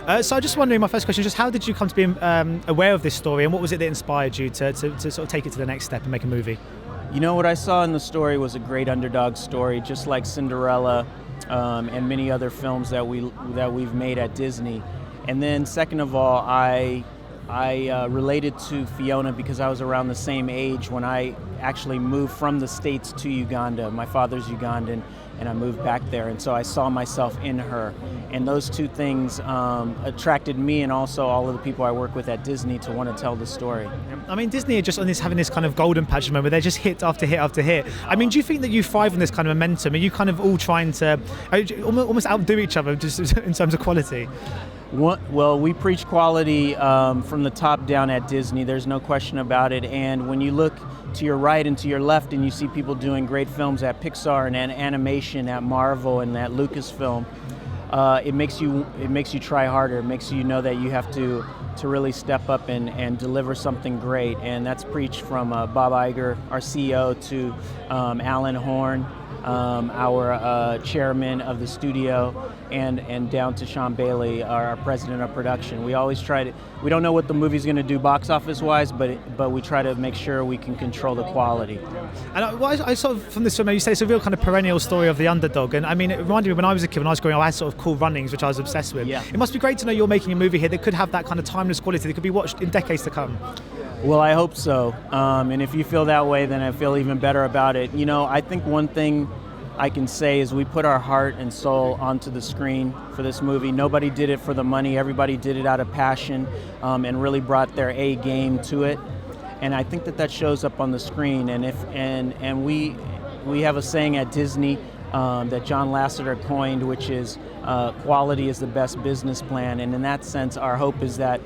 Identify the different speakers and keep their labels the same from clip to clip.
Speaker 1: So I'm just wondering, my first question is just how did you come to be aware of this story, and what was it that inspired you to sort of take it to the next step and make a movie?
Speaker 2: You know, what I saw in the story was a great underdog story, just like Cinderella and many other films that we've made at Disney. And then second of all, I related to Phiona because I was around the same age when I actually moved from the States to Uganda. My father's Ugandan, and I moved back there, and so I saw myself in her. And those two things attracted me and also all of the people I work with at Disney to want to tell the story.
Speaker 1: I mean, Disney are just on having this kind of golden patch moment where they're just hit after hit after hit. I mean, do you think that you thrive on this kind of momentum? Are you kind of all trying to almost outdo each other just in terms of quality?
Speaker 2: Well, we preach quality from the top down at Disney. There's no question about it. And when you look to your right and to your left and you see people doing great films at Pixar and animation at Marvel and at Lucasfilm, it makes you try harder. It makes you know that you have to really step up and deliver something great. And that's preached from Bob Iger, our CEO, to Alan Horn, our chairman of the studio, and down to Sean Bailey, our president of production. We always we don't know what the movie's going to do box office wise, but we try to make sure we can control the quality.
Speaker 1: And I sort of, from this film, you say it's a real kind of perennial story of the underdog. And I mean, it reminded me when I was a kid, when I was growing up, I had sort of Cool Runnings, which I was obsessed with.
Speaker 2: Yeah.
Speaker 1: It must be great to know you're making a movie here that could have that kind of timeless quality that could be watched in decades to come.
Speaker 2: Well, I hope so. And if you feel that way, then I feel even better about it. You know, I think one thing I can say is we put our heart and soul onto the screen for this movie. Nobody did it for the money. Everybody did it out of passion and really brought their A game to it. And I think that shows up on the screen. And we have a saying at Disney that John Lasseter coined, which is quality is the best business plan. And in that sense, our hope is that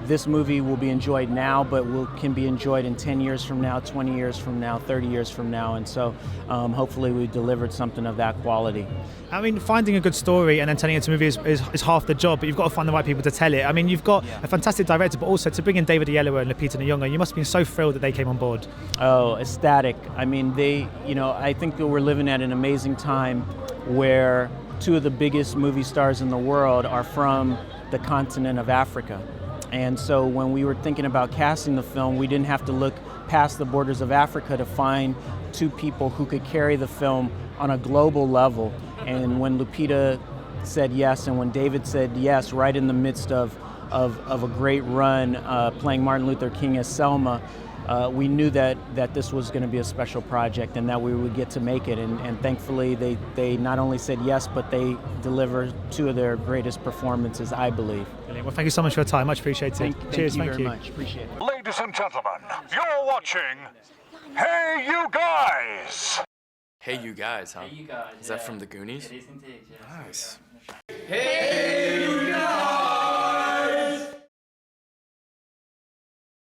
Speaker 2: this movie will be enjoyed now, but can be enjoyed in 10 years from now, 20 years from now, 30 years from now. And so hopefully we delivered something of that quality.
Speaker 1: I mean, finding a good story and then turning it into a movie is half the job, but you've got to find the right people to tell it. I mean, you've got a fantastic director, but also to bring in David Oyelowo and Lupita Nyong'O, you must have been so thrilled that they came on board.
Speaker 2: Oh, ecstatic. I mean, I think that we're living at an amazing time where two of the biggest movie stars in the world are from the continent of Africa. And so when we were thinking about casting the film, we didn't have to look past the borders of Africa to find two people who could carry the film on a global level. And when Lupita said yes, and when David said yes, right in the midst of a great run playing Martin Luther King as Selma, we knew that this was going to be a special project and that we would get to make it. And thankfully, they not only said yes, but they delivered two of their greatest performances, I believe.
Speaker 1: Brilliant. Well, thank you so much for your time. Much appreciated.
Speaker 2: Cheers, thank you very much. Appreciate it.
Speaker 3: Ladies and gentlemen, you're watching Hey You Guys!
Speaker 4: Hey You Guys, huh?
Speaker 5: Hey You Guys.
Speaker 4: Is that from the Goonies?
Speaker 5: It is indeed, yes.
Speaker 4: Nice.
Speaker 5: Hey